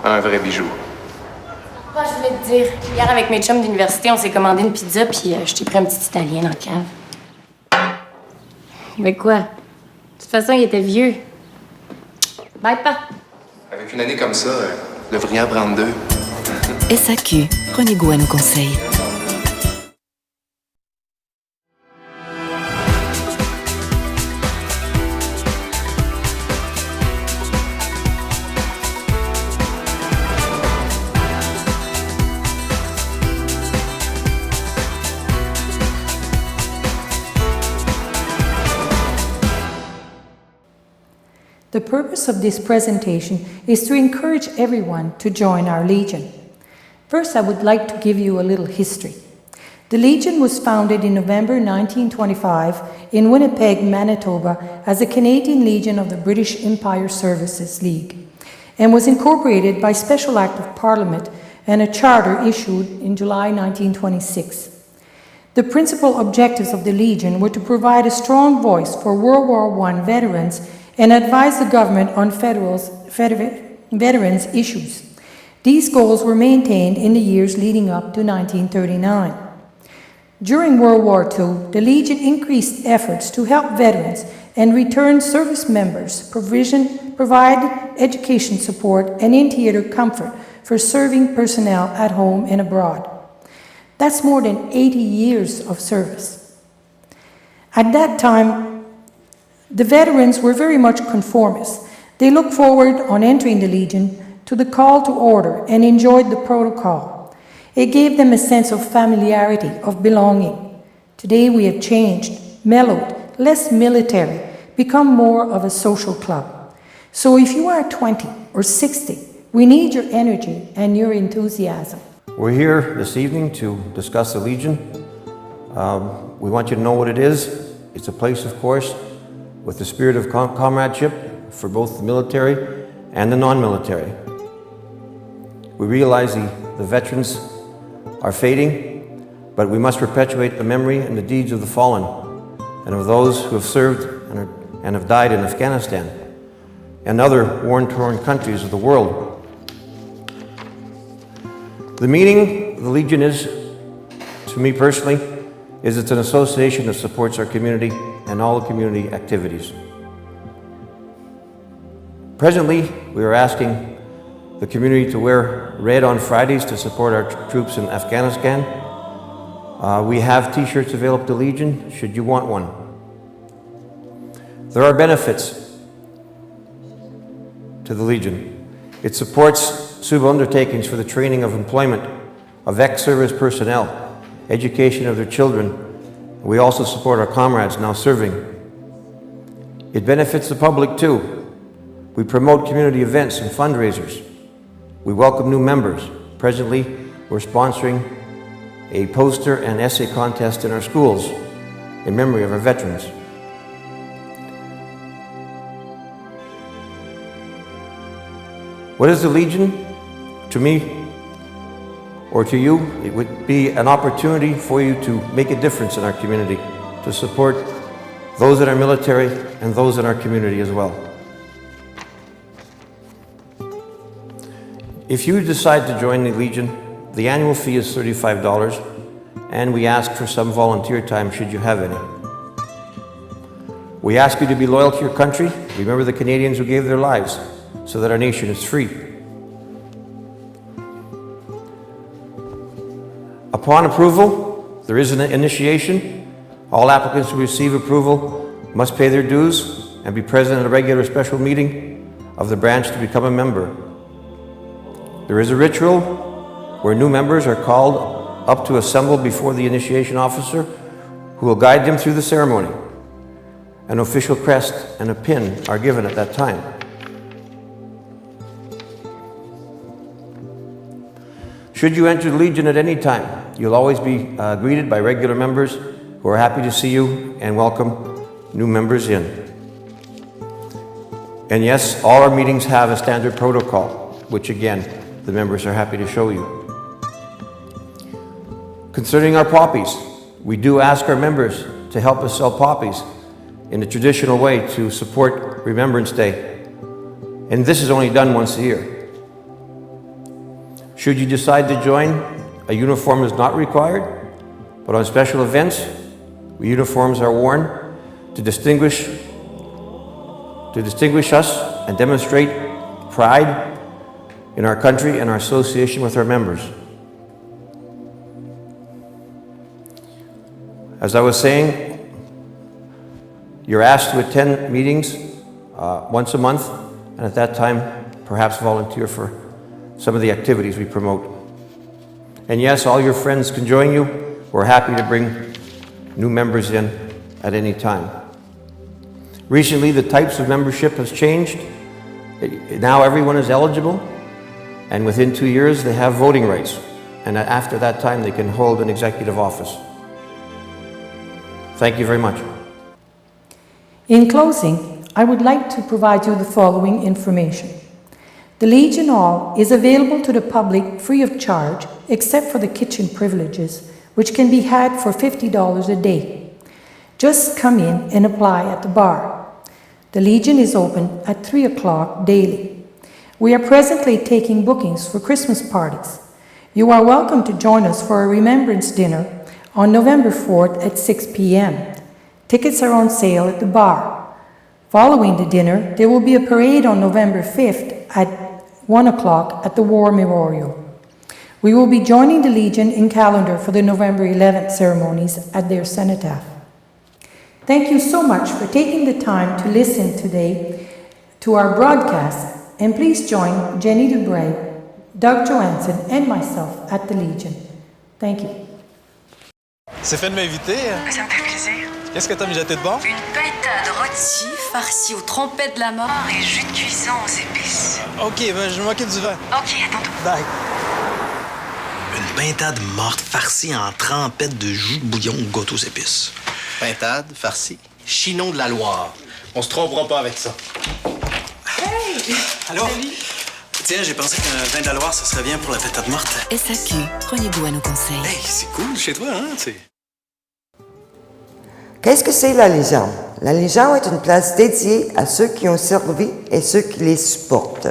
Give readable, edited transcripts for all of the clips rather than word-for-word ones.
Un vrai bijou. Ah, je voulais te dire, hier avec mes chums d'université, on s'est commandé une pizza, puis je t'ai pris un petit italien dans le cave. Mais quoi? De toute façon, il était vieux. Bye, pas. Avec une année comme ça, le devriez en prendre deux. SAQ, prenez goût à nos conseils. The purpose of this presentation is to encourage everyone to join our Legion. First, I would like to give you a little history. The Legion was founded in November 1925 in Winnipeg, Manitoba as a Canadian Legion of the British Empire Services League and was incorporated by Special Act of Parliament and a charter issued in July 1926. The principal objectives of the Legion were to provide a strong voice for World War I veterans and advise the government on veterans' issues. These goals were maintained in the years leading up to 1939. During World War II, the Legion increased efforts to help veterans and returned service members, provided education support and in-theater comfort for serving personnel at home and abroad. That's more than 80 years of service. At that time, the veterans were very much conformists. They looked forward on entering the Legion to the call to order and enjoyed the protocol. It gave them a sense of familiarity, of belonging. Today we have changed, mellowed, less military, become more of a social club. So if you are 20 or 60, we need your energy and your enthusiasm. We're here this evening to discuss the Legion. We want you to know what it is. It's a place, of course, with the spirit of comradeship for both the military and the non-military. We realize the veterans are fading, but we must perpetuate the memory and the deeds of the fallen and of those who have served and have died in Afghanistan and other war-torn countries of the world. The meaning of the Legion is, to me personally, it's an association that supports our community and all the community activities. Presently, we are asking the community to wear red on Fridays to support our troops in Afghanistan. We have t-shirts available to Legion, should you want one. There are benefits to the Legion. It supports suitable undertakings for the training of employment of ex-service personnel, education of their children. We also support our comrades now serving. It benefits the public too. We promote community events and fundraisers. We welcome new members. Presently, we're sponsoring a poster and essay contest in our schools in memory of our veterans. What is the Legion? To me, or to you, it would be an opportunity for you to make a difference in our community, to support those in our military and those in our community as well. If you decide to join the Legion, the annual fee is $35, and we ask for some volunteer time should you have any. We ask you to be loyal to your country. Remember the Canadians who gave their lives so that our nation is free. Upon approval, there is an initiation. All applicants who receive approval must pay their dues and be present at a regular special meeting of the branch to become a member. There is a ritual where new members are called up to assemble before the initiation officer who will guide them through the ceremony. An official crest and a pin are given at that time. Should you enter the Legion at any time, you'll always be greeted by regular members who are happy to see you and welcome new members in. And yes, all our meetings have a standard protocol, which again, the members are happy to show you. Concerning our poppies, we do ask our members to help us sell poppies in a traditional way to support Remembrance Day. And this is only done once a year. Should you decide to join, a uniform is not required, but on special events, uniforms are worn to distinguish us and demonstrate pride in our country and our association with our members. As I was saying, you're asked to attend meetings once a month, and at that time, perhaps volunteer for some of the activities we promote. And yes, all your friends can join you. We're happy to bring new members in at any time. Recently, the types of membership has changed. Now everyone is eligible, and within 2 years they have voting rights. And after that time, they can hold an executive office. Thank you very much. In closing, I would like to provide you the following information. The Legion Hall is available to the public free of charge, except for the kitchen privileges, which can be had for $50 a day. Just come in and apply at the bar. The Legion is open at 3 o'clock daily. We are presently taking bookings for Christmas parties. You are welcome to join us for a remembrance dinner on November 4th at 6 p.m. Tickets are on sale at the bar. Following the dinner, there will be a parade on November 5th at 1 o'clock at the War Memorial. We will be joining the Legion in calendar for the November 11th ceremonies at their cenotaph. Thank you so much for taking the time to listen today to our broadcast, and please join Jenny Dubray, Doug Johansson, and myself at the Legion. Thank you. C'est fait de m'inviter. Ça me fait plaisir. Qu'est-ce que t'as mijoté de bon? Une pintade rôtie farcie aux trompettes de la mort et jus de cuisson aux épices. OK, ben, je vais m'occupe du vin. OK, à tantôt. Bye. Une pintade morte farcie en trempette de jus de bouillon ou gâteau aux épices. Pintade, farci, chinon de la Loire. On se trompera pas avec ça. Hey! Allô? Salut. Tiens, j'ai pensé qu'un vin de la Loire, ça serait bien pour la pintade morte. SAQ, prenez goût à nos conseils. Hey, c'est cool chez toi, hein, tu sais. Qu'est-ce que c'est la Légion? La Légion est une place dédiée à ceux qui ont servi et ceux qui les supportent.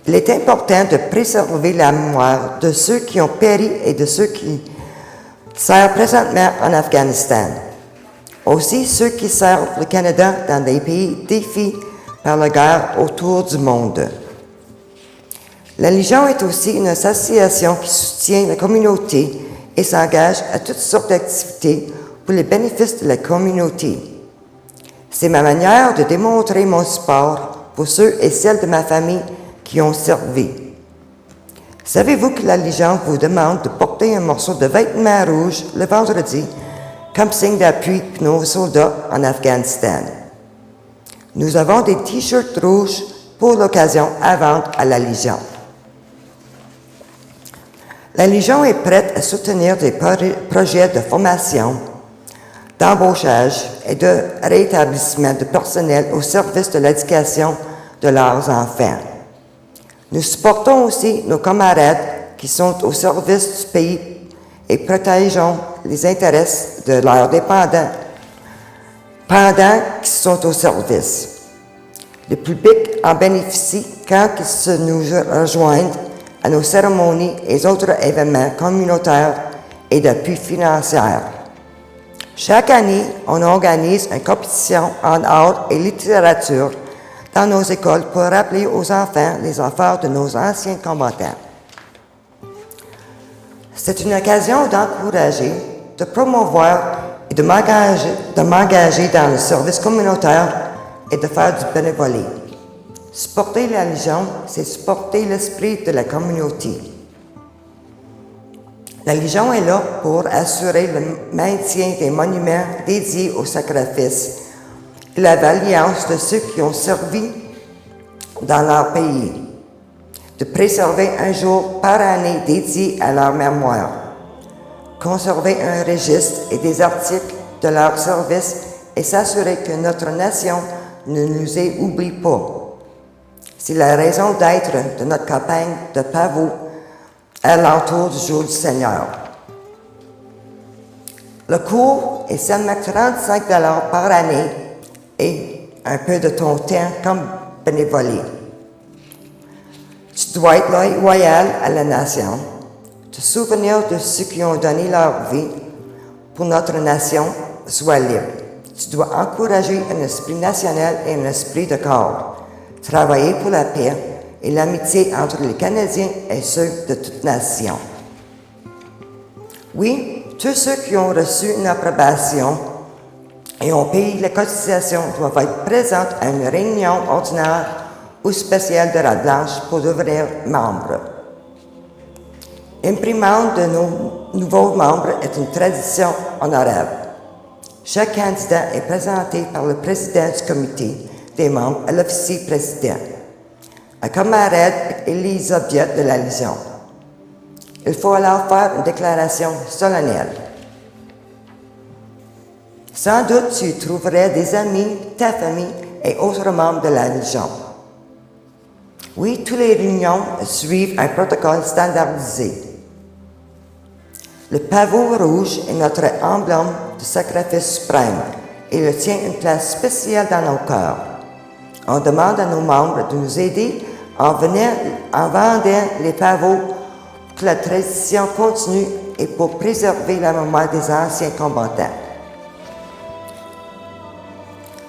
Il est important de préserver la mémoire de ceux qui ont péri et de ceux qui servent présentement en Afghanistan. Aussi ceux qui servent le Canada dans des pays défiés par la guerre autour du monde. La Légion est aussi une association qui soutient la communauté et s'engage à toutes sortes d'activités pour les bénéfices de la communauté. C'est ma manière de démontrer mon support pour ceux et celles de ma famille qui ont servi. Savez-vous que la Légion vous demande de porter un morceau de vêtement rouge le vendredi comme signe d'appui pour nos soldats en Afghanistan? Nous avons des t-shirts rouges pour l'occasion à vendre à la Légion. La Légion est prête à soutenir des projets de formation, d'embauchage et de rétablissement de personnel au service de l'éducation de leurs enfants. Nous supportons aussi nos camarades qui sont au service du pays et protégeons les intérêts de leurs dépendants pendant qu'ils sont au service. Le public en bénéficie quand ils se nous rejoignent à nos cérémonies et autres événements communautaires et d'appui financier. Chaque année, on organise une compétition en art et littérature dans nos écoles pour rappeler aux enfants les affaires de nos anciens combattants. C'est une occasion d'encourager, de promouvoir et de m'engager dans le service communautaire et de faire du bénévolat. Supporter la Légion, c'est supporter l'esprit de la communauté. La Légion est là pour assurer le maintien des monuments dédiés au sacrifice et la valiance de ceux qui ont servi dans leur pays, de préserver un jour par année dédié à leur mémoire, conserver un registre et des articles de leur service et s'assurer que notre nation ne nous oublie pas. C'est la raison d'être de notre campagne de pavots à l'entour du jour du Seigneur. Le coût est seulement 35 $ par année et un peu de ton temps comme bénévolat. Tu Tu dois être loyal à la nation, te souvenir de ceux qui ont donné leur vie pour notre nation soit libre. Tu dois encourager un esprit national et un esprit de corps, travailler pour la paix et l'amitié entre les Canadiens et ceux de toute nation. Oui, tous ceux qui ont reçu une approbation et ont payé les cotisations doivent être présents à une réunion ordinaire ou spéciale de la Blanche pour devenir membres. L'imprimante de nos nouveaux membres est une tradition honorable. Chaque candidat est présenté par le président du comité des membres à l'officier président. Un camarade élit les objets de la Légion. Il faut alors faire une déclaration solennelle. Sans doute, tu y trouverais des amis, ta famille et autres membres de la Légion. Oui, toutes les réunions suivent un protocole standardisé. Le pavot rouge est notre emblème de sacrifice suprême et il tient une place spéciale dans nos cœurs. On demande à nos membres de nous aider en vendant les pavots pour que la tradition continue et pour préserver la mémoire des anciens combattants.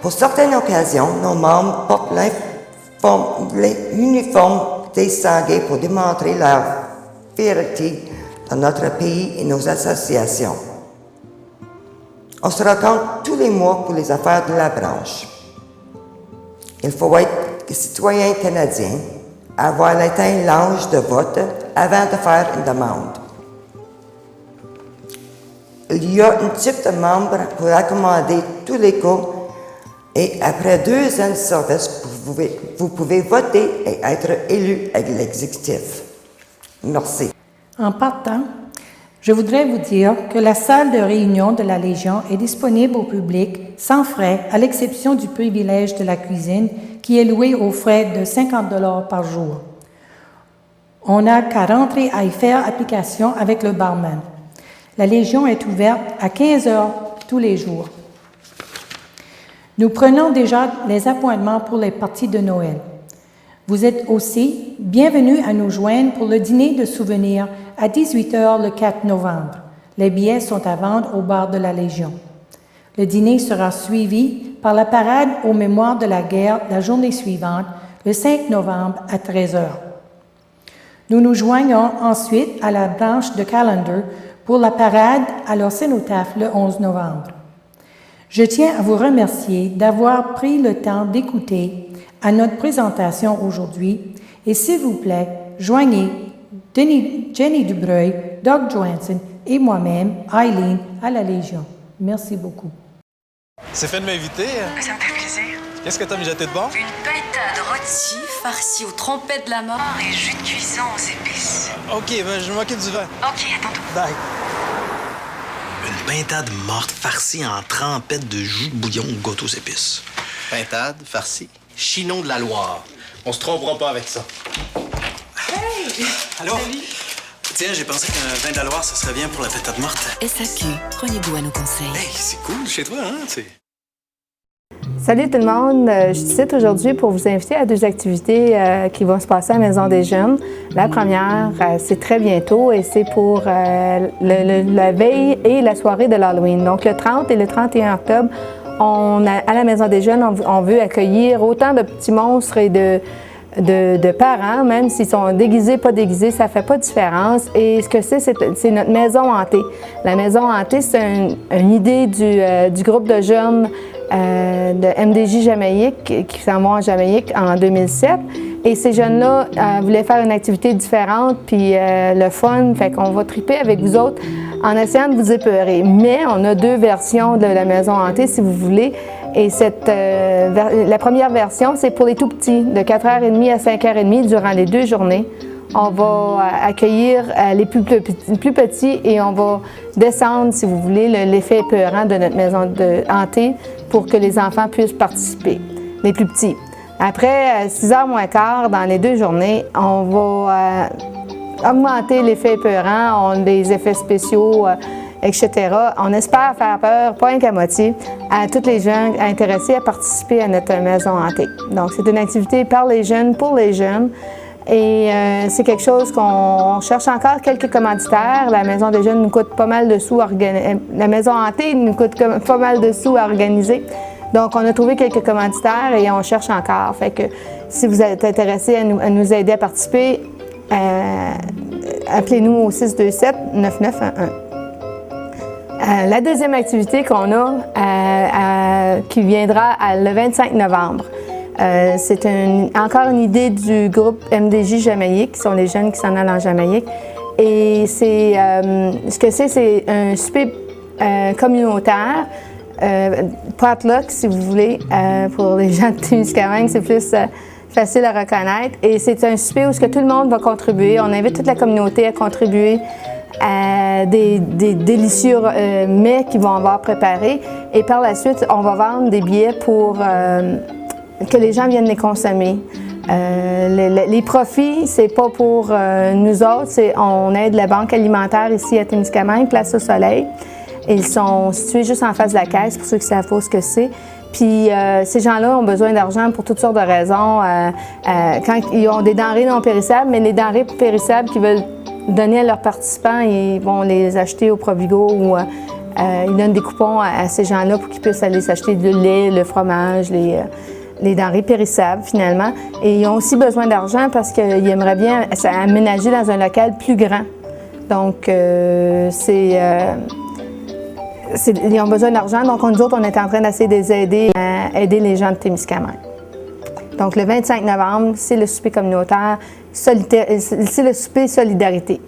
Pour certaines occasions, nos membres portent l'uniforme distingué pour démontrer leur fierté dans notre pays et nos associations. On se rencontre tous les mois pour les affaires de la branche. Il faut être citoyen canadien, avoir atteint l'âge de vote avant de faire une demande. Il y a un type de membre pour accommoder tous les cas et après 2 ans de service, vous pouvez voter et être élu à l'exécutif. Merci. En partant, je voudrais vous dire que la salle de réunion de la Légion est disponible au public sans frais, à l'exception du privilège de la cuisine qui est loué aux frais de 50 $ par jour. On n'a qu'à rentrer à y faire application avec le barman. La Légion est ouverte à 15 heures tous les jours. Nous prenons déjà les appointements pour les parties de Noël. Vous êtes aussi bienvenus à nous joindre pour le dîner de souvenirs à 18 h le 4 novembre. Les billets sont à vendre au bar de la Légion. Le dîner sera suivi par la parade aux mémoires de la guerre la journée suivante, le 5 novembre à 13 h. Nous nous joignons ensuite à la branche de Callander pour la parade à leur cénotaphe le 11 novembre. Je tiens à vous remercier d'avoir pris le temps d'écouter à notre présentation aujourd'hui et s'il vous plaît, joignez Jenny Dubreuil, Doug Johansson et moi-même, Eileen, à la Légion. Merci beaucoup. C'est fait de m'inviter. Ça me fait plaisir. Qu'est-ce que t'as mijoté de bon? Une pintade rôtie, farcie aux trompettes de la mort et jus de cuisson aux épices. OK, ben, je vais m'occuper du vin. OK, à tantôt. Bye. Une pintade morte farcie en trempette de jus de bouillon ou gâteau aux épices. Pintade, farci, chinon de la Loire. On se trompera pas avec ça. Hey! Allô? Salut. Tiens, j'ai pensé qu'un vin de la Loire, ça serait bien pour la pintade morte. SAQ, prenez goût à nos conseils. Hey, c'est cool chez toi, hein? Salut tout le monde, je suis ici aujourd'hui pour vous inviter à 2 activités qui vont se passer à la Maison des Jeunes. La première, c'est très bientôt et c'est pour la veille et la soirée de l'Halloween. Donc le 30 et le 31 octobre, à la Maison des Jeunes, on veut accueillir autant de petits monstres et de parents, même s'ils sont déguisés, pas déguisés, ça fait pas de différence. Et ce que c'est notre maison hantée. La maison hantée, c'est une idée du groupe de jeunes de MDJ Jamaïque qui s'en vont en Jamaïque en 2007. Et ces jeunes-là voulaient faire une activité différente, puis le fun, fait qu'on va triper avec vous autres en essayant de vous épeurer. Mais on a 2 versions de la maison hantée, si vous voulez. Et la première version, c'est pour les tout petits, de 4h30 à 5h30 durant les 2 journées. On va accueillir les plus petits et on va descendre, si vous voulez, l'effet épeurant de notre maison hantée pour que les enfants puissent participer, les plus petits. Après 6h moins quart, dans les 2 journées, on va augmenter l'effet épeurant, on a des effets spéciaux, etc. On espère faire peur, pas qu'à moitié, à tous les gens intéressés à participer à notre maison hantée. Donc, c'est une activité par les jeunes, pour les jeunes. Et c'est quelque chose qu'on cherche encore quelques commanditaires. La Maison des Jeunes nous coûte pas mal de sous la Maison Hantée nous coûte pas mal de sous à organiser. Donc, on a trouvé quelques commanditaires et on cherche encore. Fait que si vous êtes intéressé à nous aider à participer, appelez-nous au 627-9911. La deuxième activité qu'on a, qui viendra le 25 novembre, c'est encore une idée du groupe MDJ Jamaïque, qui sont les jeunes qui s'en allent en Jamaïque. Et c'est ce que c'est un souper communautaire, potluck si vous voulez, pour les gens de Témiscamingue, c'est plus facile à reconnaître. Et c'est un souper où tout le monde va contribuer. On invite toute la communauté à contribuer à des délicieux mets qu'ils vont avoir préparés. Et par la suite, on va vendre des billets pour que les gens viennent les consommer. Les profits, c'est pas pour nous autres, on aide la banque alimentaire ici à Témiscamingue, Place au Soleil. Ils sont situés juste en face de la caisse, pour ceux qui savent pas ce que c'est. Puis ces gens-là ont besoin d'argent pour toutes sortes de raisons. Quand ils ont des denrées non périssables, mais les denrées périssables qu'ils veulent donner à leurs participants, ils vont les acheter au Provigo ou ils donnent des coupons à ces gens-là pour qu'ils puissent aller s'acheter le lait, le fromage, les denrées périssables, finalement. Et ils ont aussi besoin d'argent parce qu'ils aimeraient bien aménager dans un local plus grand. Donc, ils ont besoin d'argent. Donc, nous autres, on est en train d'essayer de les aider à aider les gens de Témiscamingue. Donc, le 25 novembre, c'est le souper communautaire, c'est le souper Solidarité.